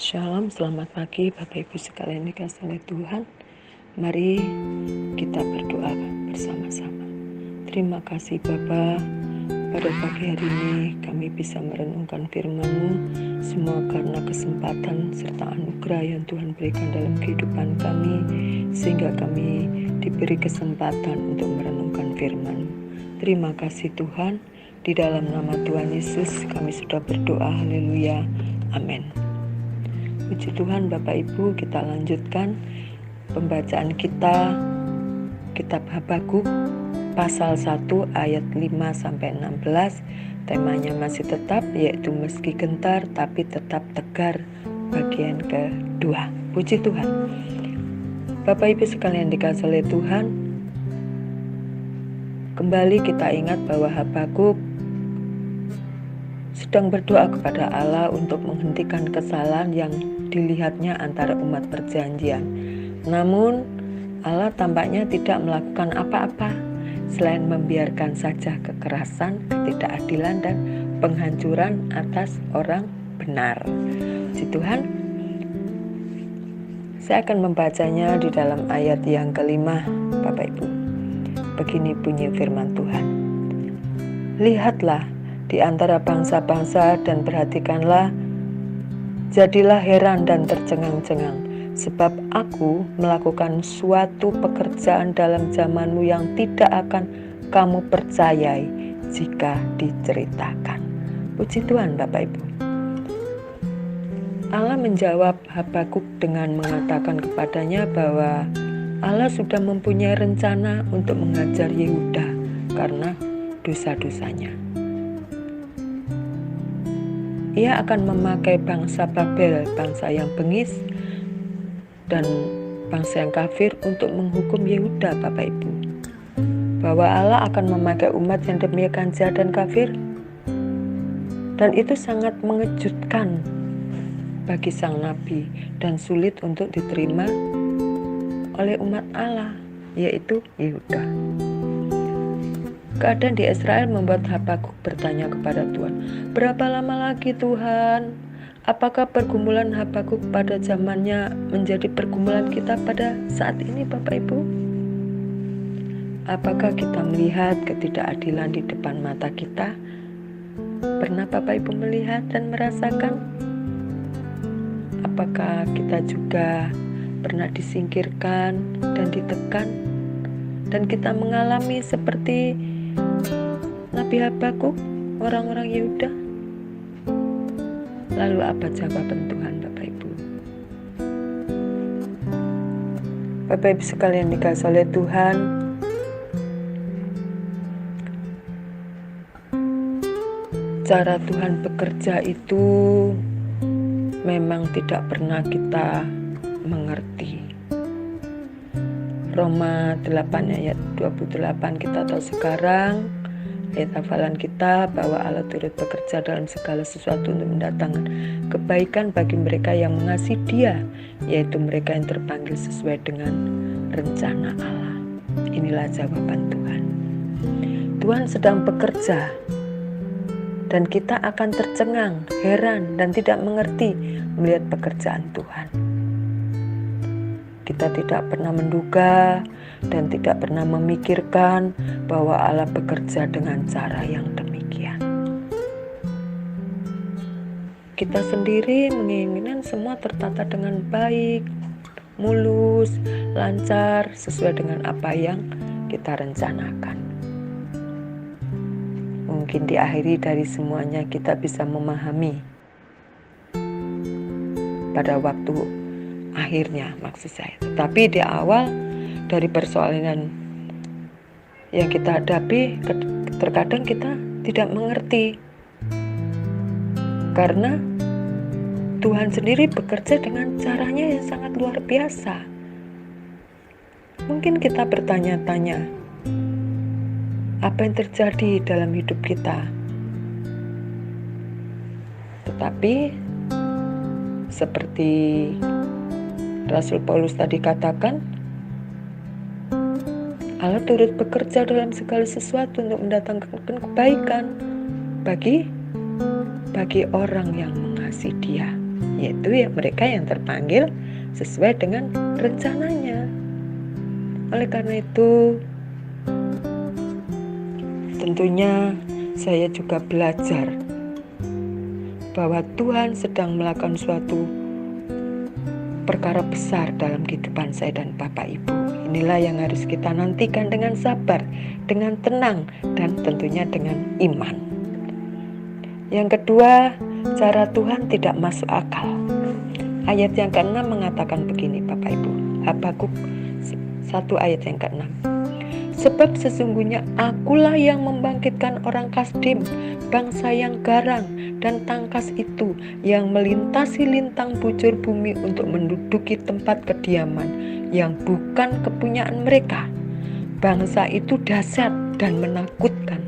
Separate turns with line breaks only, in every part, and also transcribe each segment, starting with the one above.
Shalom, selamat pagi Bapak Ibu sekalian dikasihi oleh Tuhan. Mari kita berdoa bersama-sama. Terima kasih Bapa, pada pagi hari ini kami bisa merenungkan firman-Mu, semua karena kesempatan serta anugerah yang Tuhan berikan dalam kehidupan kami, sehingga kami diberi kesempatan untuk merenungkan firman-Mu. Terima kasih Tuhan, di dalam nama Tuhan Yesus kami sudah berdoa, haleluya, amin. Puji Tuhan Bapak Ibu, kita lanjutkan pembacaan kita kitab Habakuk pasal 1 ayat 5-16. Temanya masih tetap, yaitu meski gentar tapi tetap tegar, bagian kedua. Puji Tuhan. Bapak Ibu sekalian dikasihi oleh Tuhan, kembali kita ingat bahwa Habakuk sedang berdoa kepada Allah untuk menghentikan kesalahan yang dilihatnya antara umat perjanjian. Namun Allah tampaknya tidak melakukan apa-apa selain membiarkan saja kekerasan, ketidakadilan, dan penghancuran atas orang benar. Puji Tuhan. Saya akan membacanya di dalam ayat yang kelima, Bapak Ibu. Begini bunyi firman Tuhan. Lihatlah di antara bangsa-bangsa dan perhatikanlah, jadilah heran dan tercengang-cengang, sebab aku melakukan suatu pekerjaan dalam zamanmu yang tidak akan kamu percayai jika diceritakan. Puji Tuhan Bapak Ibu. Allah menjawab Habakuk dengan mengatakan kepadanya bahwa Allah sudah mempunyai rencana untuk mengajar Yehuda karena dosa-dosanya. Ia akan memakai bangsa Babel, bangsa yang bengis, dan bangsa yang kafir untuk menghukum Yehuda, Bapak Ibu. Bahwa Allah akan memakai umat yang demikian jahat dan kafir. Dan itu sangat mengejutkan bagi sang nabi dan sulit untuk diterima oleh umat Allah, yaitu Yehuda. Keadaan di Israel membuat Habakuk bertanya kepada Tuhan, berapa lama lagi Tuhan? Apakah pergumulan Habakuk pada zamannya menjadi pergumulan kita pada saat ini Bapak Ibu? Apakah kita melihat ketidakadilan di depan mata kita? Pernah Bapak Ibu melihat dan merasakan? Apakah kita juga pernah disingkirkan dan ditekan? Dan kita mengalami seperti Nabi Habakuk, orang-orang Yehuda. Lalu apa jawaban Tuhan Bapak Ibu? Bapak Ibu sekalian dikasihi oleh Tuhan, cara Tuhan bekerja itu memang tidak pernah kita mengerti. Roma 8 ayat 28 kita tahu sekarang, ayat hafalan kita, bahwa Allah turut bekerja dalam segala sesuatu untuk mendatangkan kebaikan bagi mereka yang mengasihi Dia, yaitu mereka yang terpanggil sesuai dengan rencana Allah. Inilah jawaban Tuhan. Tuhan sedang bekerja dan kita akan tercengang, heran, dan tidak mengerti melihat pekerjaan Tuhan. Kita tidak pernah menduga dan tidak pernah memikirkan bahwa Allah bekerja dengan cara yang demikian. Kita sendiri menginginkan semua tertata dengan baik, mulus, lancar, sesuai dengan apa yang kita rencanakan. Mungkin diakhiri dari semuanya kita bisa memahami pada waktu akhirnya, maksud saya. Tetapi di awal dari persoalan yang kita hadapi, terkadang kita tidak mengerti. Karena Tuhan sendiri bekerja dengan caranya yang sangat luar biasa. Mungkin kita bertanya-tanya, apa yang terjadi dalam hidup kita? Tetapi seperti Rasul Paulus tadi katakan, Allah turut bekerja dalam segala sesuatu untuk mendatangkan kebaikan bagi orang yang mengasihi Dia, yaitu mereka yang terpanggil sesuai dengan rencananya. Oleh karena itu, tentunya saya juga belajar bahwa Tuhan sedang melakukan suatu perkara besar dalam kehidupan saya dan Bapak Ibu. Inilah yang harus kita nantikan dengan sabar, dengan tenang, dan tentunya dengan iman. Yang kedua, cara Tuhan tidak masuk akal. Ayat yang ke-6 mengatakan begini, Bapak Ibu. Habakuk 1 ayat yang ke-6. Sebab sesungguhnya akulah yang membangkitkan orang Kasdim, bangsa yang garang dan tangkas itu, yang melintasi lintang bujur bumi untuk menduduki tempat kediaman yang bukan kepunyaan mereka. Bangsa itu dahsyat dan menakutkan.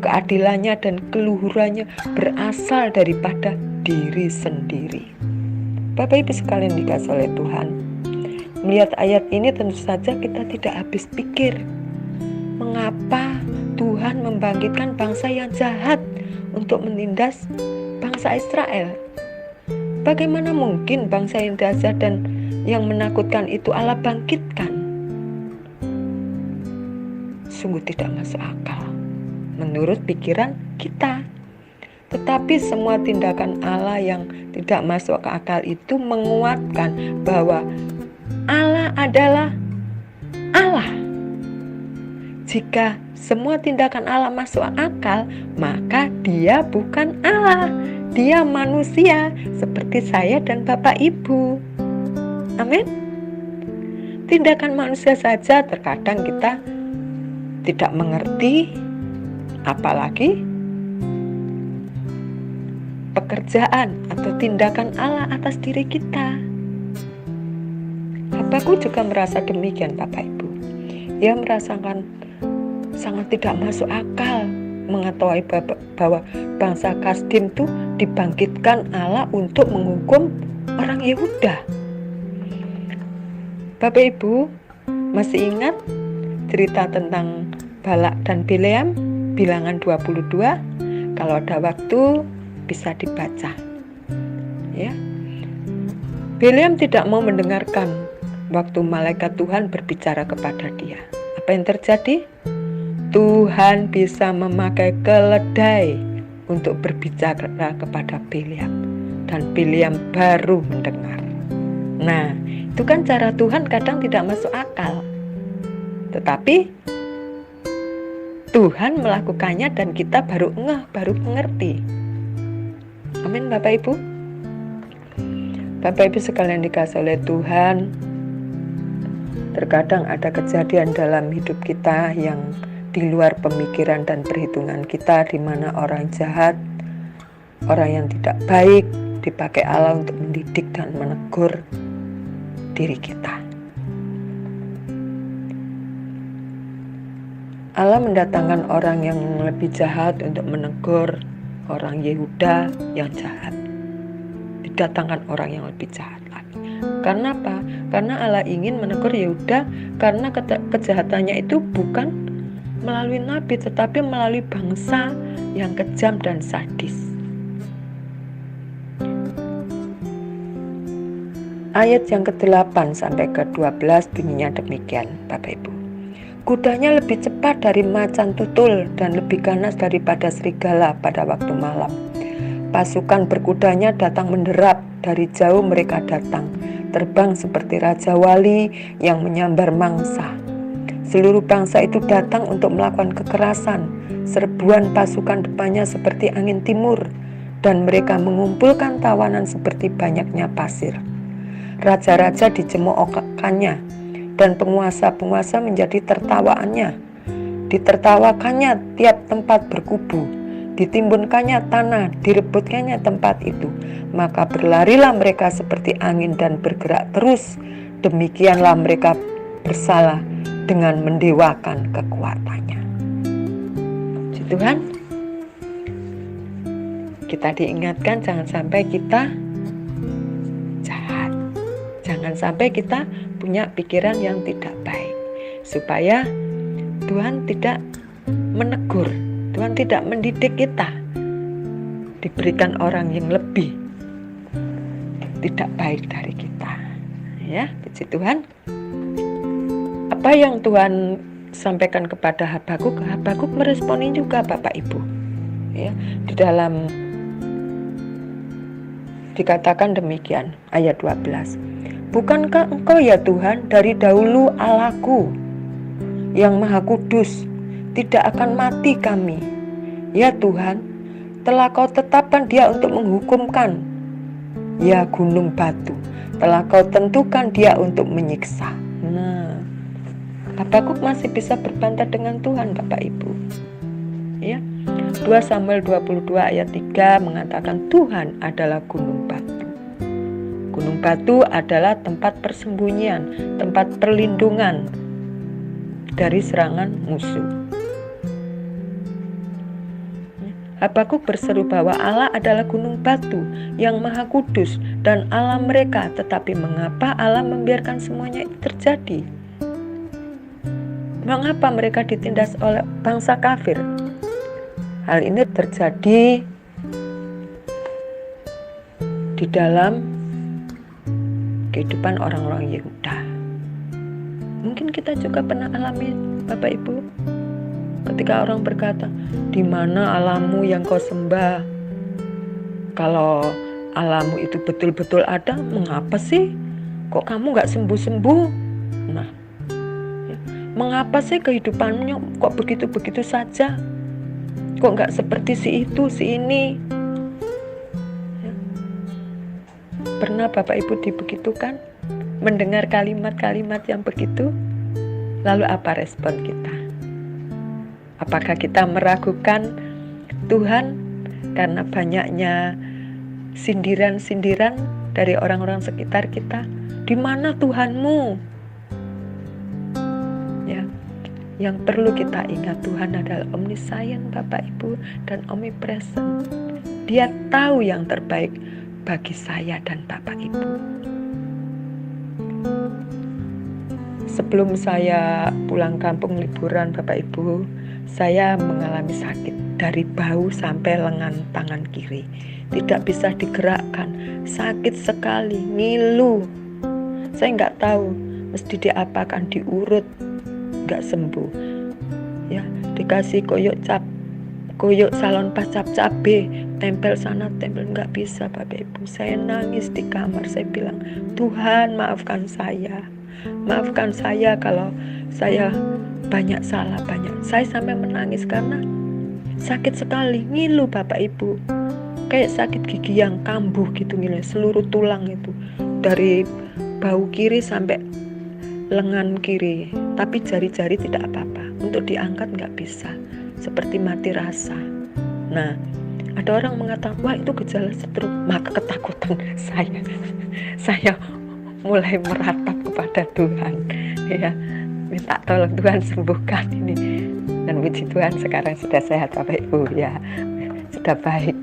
Keadilannya dan keluhurannya berasal daripada diri sendiri. Bapak Ibu sekalian dikasih oleh Tuhan, melihat ayat ini tentu saja kita tidak habis pikir. Mengapa Tuhan membangkitkan bangsa yang jahat untuk menindas bangsa Israel? Bagaimana mungkin bangsa yang dahsyat dan yang menakutkan itu Allah bangkitkan? Sungguh tidak masuk akal menurut pikiran kita. Tetapi semua tindakan Allah yang tidak masuk ke akal itu menguatkan bahwa Allah adalah Allah. Jika semua tindakan Allah masuk akal, maka Dia bukan Allah. Dia manusia seperti saya dan Bapak Ibu. Amin. Tindakan manusia saja terkadang kita tidak mengerti, apalagi pekerjaan atau tindakan Allah atas diri kita. Habakuk juga merasa demikian, Bapak Ibu. Ia merasakan sangat tidak masuk akal mengetahui bahwa bangsa Kasdim itu dibangkitkan Allah untuk menghukum orang Yehuda. Bapak Ibu masih ingat cerita tentang Balak dan Bileam, Bilangan 22? Kalau ada waktu bisa dibaca. Ya. Bileam tidak mau mendengarkan waktu malaikat Tuhan berbicara kepada dia. Apa yang terjadi? Tuhan bisa memakai keledai untuk berbicara kepada Bileam, dan Bileam baru mendengar. Nah, itu kan cara Tuhan kadang tidak masuk akal. Tetapi Tuhan melakukannya dan kita baru baru mengerti. Amin, Bapak Ibu. Bapak Ibu sekalian dikasih oleh Tuhan, terkadang ada kejadian dalam hidup kita yang di luar pemikiran dan perhitungan kita, di mana orang jahat, orang yang tidak baik dipakai Allah untuk mendidik dan menegur diri kita. Allah mendatangkan orang yang lebih jahat untuk menegur orang Yehuda yang jahat. Didatangkan orang yang lebih jahat lagi. Karena apa? Karena Allah ingin menegur Yehuda karena kejahatannya itu bukan melalui nabi, tetapi melalui bangsa yang kejam dan sadis. Ayat yang ke-8 sampai ke-12 bunyinya demikian, Bapak Ibu. Kudanya lebih cepat dari macan tutul dan lebih ganas daripada serigala pada waktu malam. Pasukan berkudanya datang menderap, dari jauh mereka datang, terbang seperti raja wali yang menyambar mangsa. Seluruh bangsa itu datang untuk melakukan kekerasan. Serbuan pasukan depannya seperti angin timur, dan mereka mengumpulkan tawanan seperti banyaknya pasir. Raja-raja dicemoohkannya, dan penguasa-penguasa menjadi tertawaannya. Ditertawakannya tiap tempat berkubu, ditimbunkannya tanah, direbutkannya tempat itu. Maka berlarilah mereka seperti angin dan bergerak terus. Demikianlah mereka bersalah dengan mendewakan kekuatannya. Puji Tuhan, kita diingatkan jangan sampai kita jahat. Jangan sampai kita punya pikiran yang tidak baik, supaya Tuhan tidak menegur, Tuhan tidak mendidik kita, diberikan orang yang lebih. tidak baik dari kita. Ya, puji Tuhan. Apa yang Tuhan sampaikan kepada Habakuk, Habakuk meresponi juga Bapak Ibu. Ya, di dalam dikatakan demikian, ayat 12. Bukankah Engkau ya Tuhan dari dahulu Allahku yang Maha Kudus, tidak akan mati kami. Ya Tuhan, telah Kau tetapkan dia untuk menghukumkan. Ya gunung batu, telah Kau tentukan dia untuk menyiksa. Nah, Habakuk masih bisa berbantah dengan Tuhan Bapak Ibu. Ya, 2 Samuel 22 ayat 3 mengatakan Tuhan adalah gunung batu. Gunung batu adalah tempat persembunyian, tempat perlindungan dari serangan musuh. Habakuk berseru bahwa Allah adalah gunung batu yang maha kudus dan Allah mereka, tetapi mengapa Allah membiarkan semuanya itu terjadi? Mengapa mereka ditindas oleh bangsa kafir? Hal ini terjadi di dalam kehidupan orang-orang Yehuda. Mungkin kita juga pernah alami Bapak Ibu, ketika orang berkata, di mana Allahmu yang kau sembah? Kalau Allahmu itu betul-betul ada, mengapa sih kok kamu gak sembuh-sembuh? Nah, ya, mengapa sih kehidupannya kok begitu-begitu saja? Kok gak seperti si itu, si ini? Ya. Pernah Bapak Ibu dibegitukan? Mendengar kalimat-kalimat yang begitu, lalu apa respon kita? Apakah kita meragukan Tuhan karena banyaknya sindiran-sindiran dari orang-orang sekitar kita? Di mana Tuhanmu? Ya, yang perlu kita ingat, Tuhan adalah omniscient Bapak Ibu dan omnipresent. Dia tahu yang terbaik bagi saya dan Bapak Ibu. Sebelum saya pulang kampung liburan Bapak Ibu, saya mengalami sakit dari bahu sampai lengan tangan kiri. Tidak bisa digerakkan, sakit sekali, ngilu. Saya nggak tahu mesti diapakan, diurut, nggak sembuh. Ya, dikasih koyok salon pas cabe, tempel sana, tempel, nggak bisa Bapak Ibu. Saya nangis di kamar, saya bilang, Tuhan maafkan saya. Maafkan saya kalau saya banyak salah, banyak. Saya sampai menangis karena sakit sekali, ngilu Bapak Ibu. Kayak sakit gigi yang kambuh gitu, ngilu seluruh tulang itu. Dari bahu kiri sampai lengan kiri. Tapi jari-jari tidak apa-apa. Untuk diangkat nggak bisa. Seperti mati rasa. Nah, ada orang mengatakan, wah itu gejala stroke. Maka ketakutan saya mulai meratap kepada Tuhan, ya, minta tolong Tuhan sembuhkan ini. Dan puji Tuhan sekarang sudah sehat Bapak Ibu, ya, sudah baik,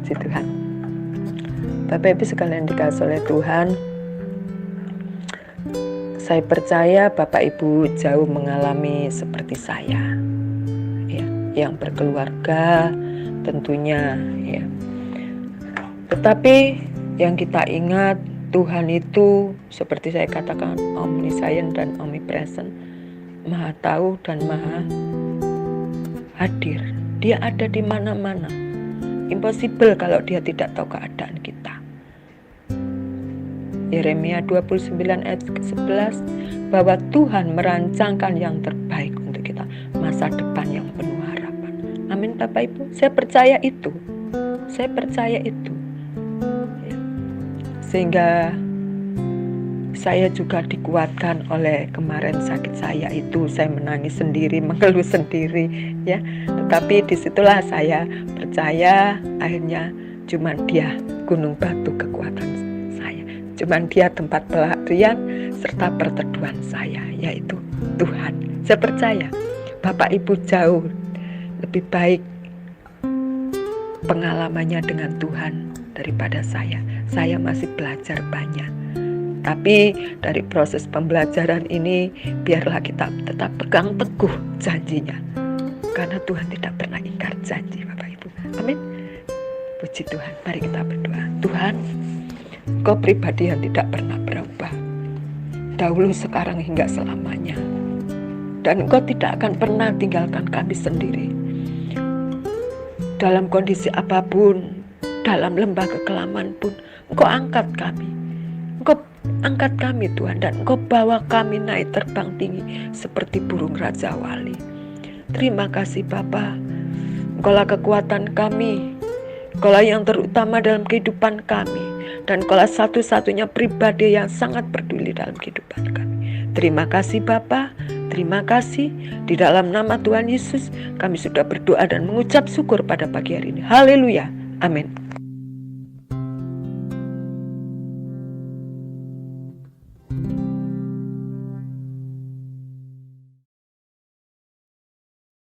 puji Tuhan. Bapak Ibu sekalian dikasihi oleh Tuhan, saya percaya Bapak Ibu jauh mengalami seperti saya, ya, yang berkeluarga tentunya, ya. Tetapi yang kita ingat, Tuhan itu seperti saya katakan omniscient dan omnipresent, maha tahu dan maha hadir. Dia ada di mana-mana. Impossible kalau dia tidak tahu keadaan kita. Yeremia 29 ayat 11, bahwa Tuhan merancangkan yang terbaik untuk kita, masa depan yang penuh harapan. Amin Bapak Ibu, saya percaya itu. Saya percaya itu. Sehingga saya juga dikuatkan oleh kemarin sakit saya itu. Saya menangis sendiri, mengeluh sendiri, ya. Tetapi disitulah saya percaya akhirnya cuman dia gunung batu kekuatan saya. Cuman dia tempat pelarian serta perteduhan saya, yaitu Tuhan. Saya percaya Bapak Ibu jauh lebih baik pengalamannya dengan Tuhan daripada saya. Saya masih belajar banyak. Tapi dari proses pembelajaran ini, biarlah kita tetap pegang teguh janjinya. Karena Tuhan tidak pernah ingkar janji Bapak Ibu. Amin. Puji Tuhan. Mari kita berdoa. Tuhan, Engkau pribadi yang tidak pernah berubah, dahulu, sekarang, hingga selamanya. Dan Engkau tidak akan pernah tinggalkan kami sendiri. Dalam kondisi apapun, dalam lembah kekelaman pun, Engkau angkat kami. Engkau angkat kami Tuhan, dan Engkau bawa kami naik terbang tinggi seperti burung Raja Wali. Terima kasih Bapa. Engkaulah kekuatan kami, Engkaulah yang terutama dalam kehidupan kami, dan Engkaulah satu-satunya pribadi yang sangat peduli dalam kehidupan kami. Terima kasih Bapa, terima kasih. Di dalam nama Tuhan Yesus kami sudah berdoa dan mengucap syukur pada pagi hari ini. Haleluya, amin.